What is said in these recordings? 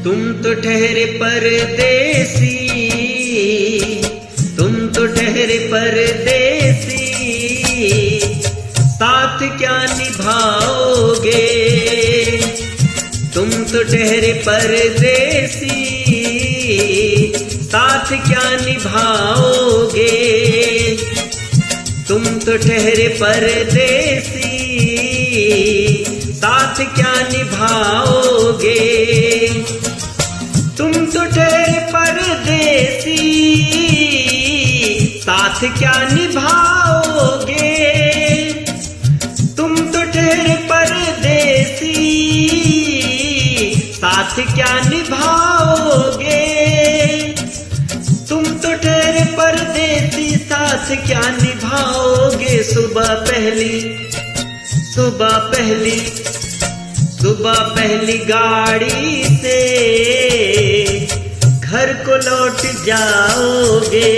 तुम तो ठहरे परदेसी, तुम तो ठहरे परदेसी, साथ क्या निभाओगे। तुम तो ठहरे परदेसी, साथ क्या निभाओगे। तुम तो ठहरे परदेसी, साथ क्या निभाओगे। तुम तो ठहरे परदेसी, साथ क्या निभाओगे। तुम तो ठहरे परदेसी, साथ क्या निभाओगे। तुम तो ठहरे परदेसी, साथ क्या निभाओगे। सुबह पहली, सुबह पहली, सुबह पहली गाड़ी से घर को लौट जाओगे।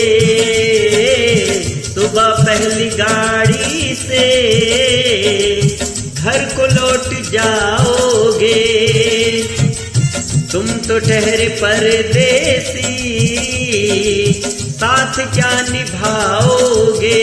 सुबह पहली गाड़ी से घर को लौट जाओगे। तुम तो ठहरे परदेसी, साथ क्या निभाओगे।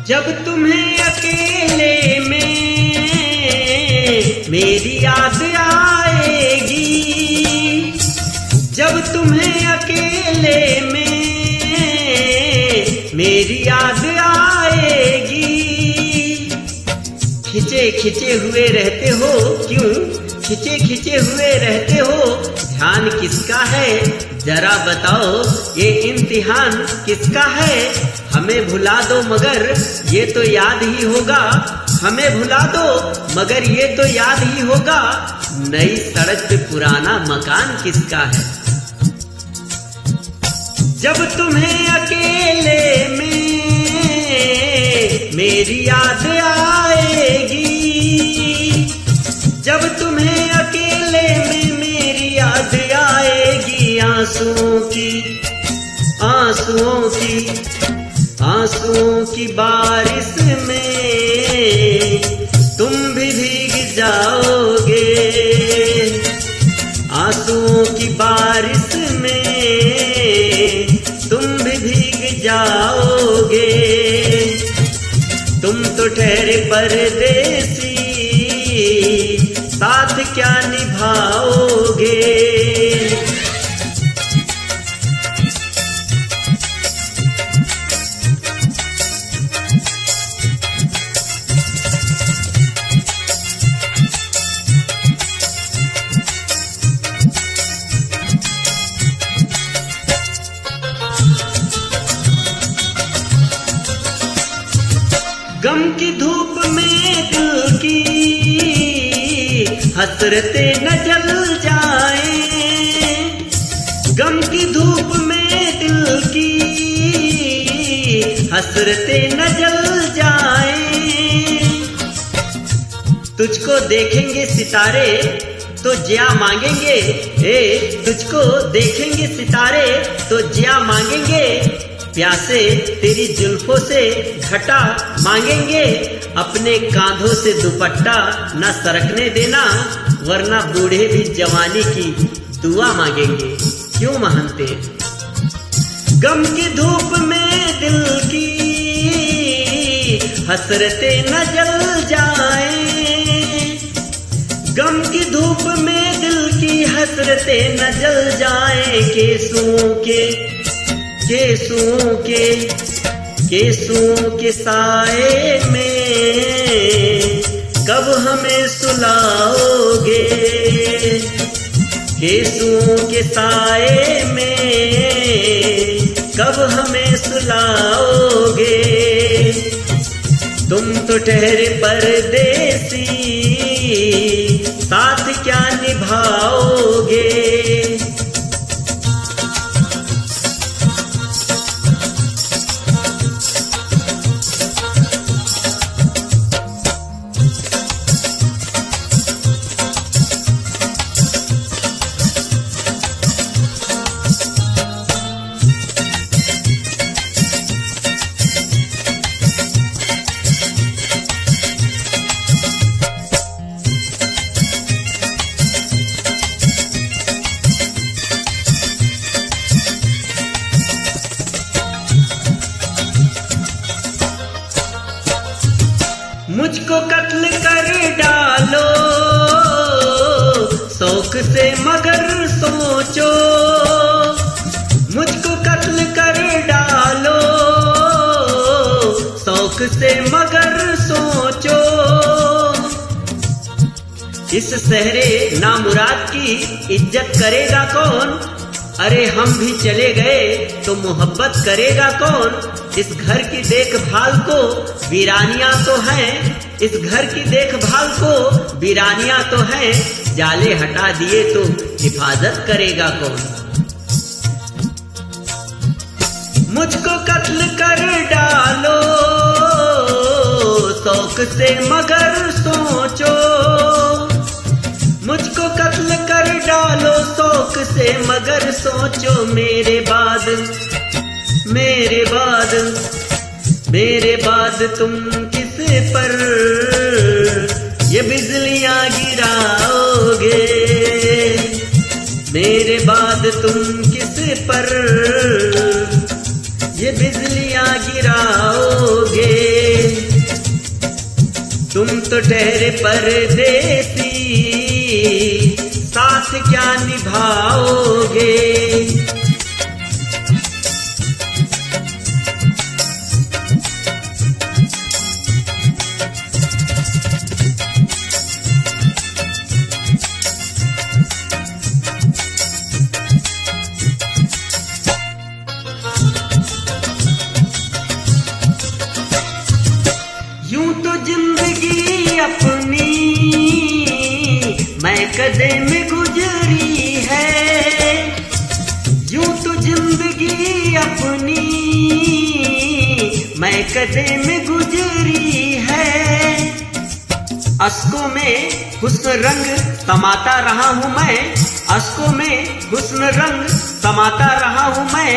जब तुम्हें अकेले में मेरी याद आएगी, जब तुम्हें अकेले में मेरी याद आएगी। खिंचे खिंचे हुए रहते हो क्यों, खिंचे खिंचे हुए रहते हो। ध्यान किसका है जरा बताओ, ये इम्तिहान किसका है। हमें भुला दो मगर ये तो याद ही होगा। हमें भुला दो मगर ये तो याद ही होगा। नई सड़क पे पुराना मकान किसका है। जब तुम्हें अकेले में मेरी याद आएगी, जब तुम्हें अकेले में मेरी याद आएगी। आंसुओं की, आंसुओं की, आंसुओं की बारिश में तुम भी भीग जाओगे। आंसुओं की बारिश में तुम भी भीग जाओगे। तुम तो ठहरे परदेसी, साथ क्या निभाओगे। गम की धूप में दिल की हसरतें न जल जाएं। गम की धूप में दिल की हसरतें न जल जाएं। तुझको देखेंगे सितारे तो जिया मांगेंगे। तुझको देखेंगे सितारे तो जिया मांगेंगे। प्यासे तेरी जुल्फों से घटा मांगेंगे। अपने कांधों से दुपट्टा न सरकने देना, वरना बूढ़े भी जवानी की दुआ मांगेंगे। क्यों मानते। गम की धूप में दिल की हसरतें न जल जाएं। गम की धूप में दिल की हसरतें न जल जाएं। केसुओं के, केसुओं के, केसुओं के साए में कब हमें सुलाओगे। केसुओं के साए में कब हमें सुलाओगे। तुम तो ठहरे परदेसी, साथ क्या निभाओगे। मुझको कत्ल कर डालो शौक से मगर सोचो। मुझको कत्ल कर डालो शौक से मगर सोचो। इस सहरे नामुराद की इज्जत करेगा कौन। अरे हम भी चले गए तो मोहब्बत करेगा कौन। इस घर की देखभाल को वीरानियां तो हैं, इस घर की देखभाल को वीरानियां तो हैं। जाले हटा दिए तो हिफाजत करेगा कौन। मुझको कत्ल कर डालो शौक से मगर सोचो। मुझको कत्ल कर डालो शौक से मगर सोचो। मेरे बाद तुम किस पर ये बिजलियां गिराओगे। मेरे बाद तुम किस पर ये बिजलियां गिराओगे। तुम तो ठहरे परदेसी, साथ क्या निभाओगे। यूं तो जिंदगी अपनी मैं कदे में गुजरी है। यूं तो जिंदगी अपनी मैं कदे में गुजरी है। अश्कों में हुस्न रंग समाता रहा हूं मैं। अश्कों में हुस्न रंग समाता रहा हूं मैं।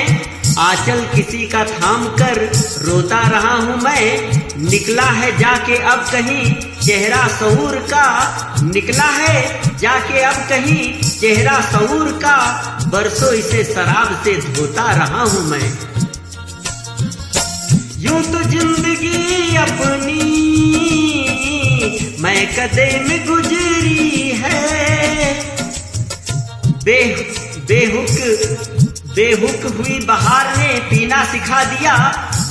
आंचल किसी का थाम कर रोता रहा हूं मैं। निकला है जाके अब कहीं चेहरा शऊर का। निकला है जाके अब कहीं चेहरा शऊर का। बरसों इसे शराब से धोता रहा हूं मैं। यूं तो जिंदगी अपनी मैं कदे में गुजरी है। बेहुक हुई बहार ने पीना सिखा दिया।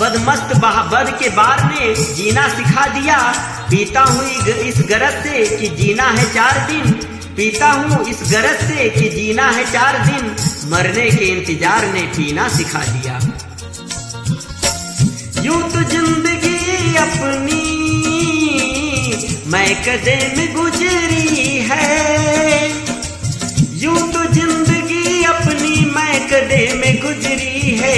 बदमस्त बद के बार ने जीना सिखा दिया। पीता हूँ इस गरज से कि जीना है 4 दिन। पीता हूँ इस गरज से कि जीना है 4 दिन। मरने के इंतजार ने पीना सिखा दिया। यूं तो जिंदगी अपनी मैं कदे में गुजरी है। यूं तो जिंदगी अपनी मैं कदे में गुजरी है।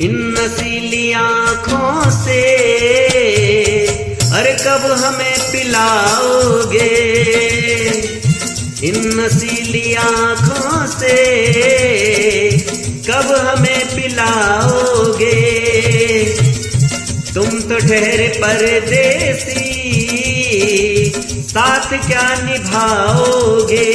इन नसीली आँखों से अरे कब हमें पिलाओगे। इन नसीली आँखों से कब हमें पिलाओगे। तुम तो ठहरे परदेसी, साथ क्या निभाओगे।